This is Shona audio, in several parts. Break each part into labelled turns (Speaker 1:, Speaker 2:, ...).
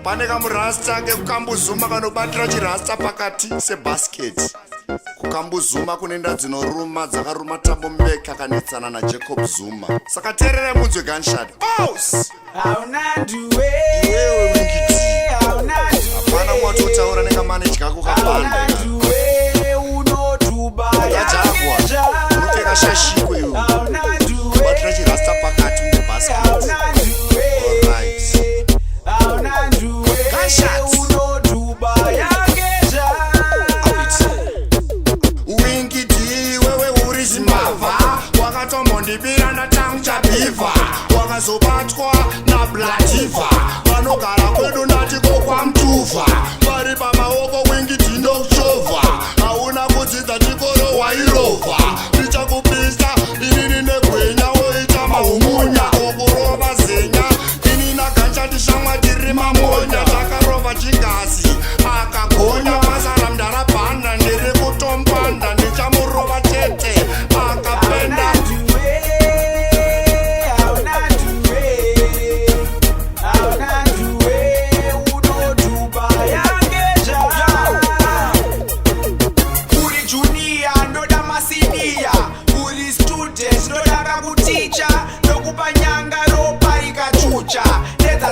Speaker 1: pane kamurasta kekukambuzuma kanobatira chirasta pakati sebhasiketi. Kukambuzuma kunenda dzinoruma dzakaruma Tambo Mbeki akanetsana naJacob Zuma. Saka teerere munzwe gunshot. Boss!
Speaker 2: Hauna nduwe.
Speaker 1: Iwewe wingiti.
Speaker 2: Hauna nduwe.
Speaker 1: Hapana mwatotaura nekamanage kako kapanda.
Speaker 2: Hauna nduwe unotubaya.
Speaker 1: Yajavwa. Unopfeka shashiko iwe.
Speaker 2: Hauna nduwe.
Speaker 1: Batira chirasta pakati mubhasiketi.
Speaker 2: Hauna nduwe.
Speaker 1: Alright.
Speaker 2: Hauna nduwe unotubaya.
Speaker 1: Wingiti wewe uri Zimbabwe. Wakatombondibira ndatangu chabhivha. Wakazobatwa nablativa. Vanogara kwedu natiko kwamtuvha. Vari pamaoko wingiti ndokuchovha. Hauna kudzidza chikoro wairovha. Ndichakupisa inini negwenya woita mahumunya. Okurova zenya ini naganja ndishamwa tiri mamonya. Takarova chigasi akagonya masara mndarabhanda ndiri kutombanda ndichamurova tete akapenda.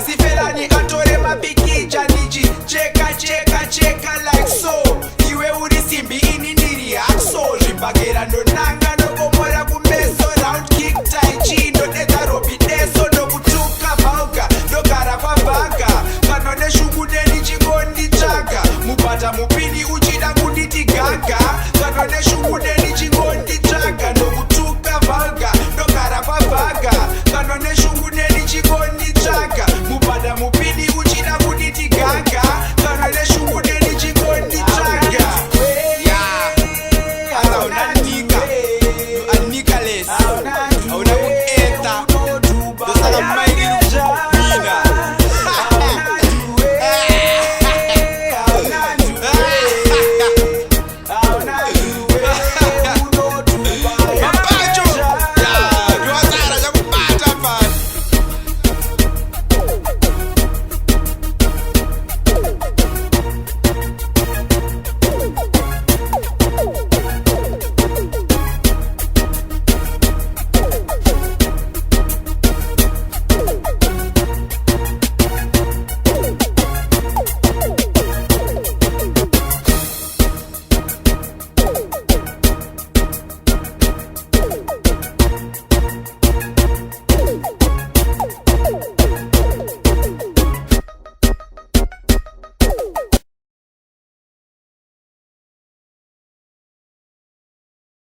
Speaker 2: Sifelani atore mapikicha nichi cheka cheka cheka like so. Iwe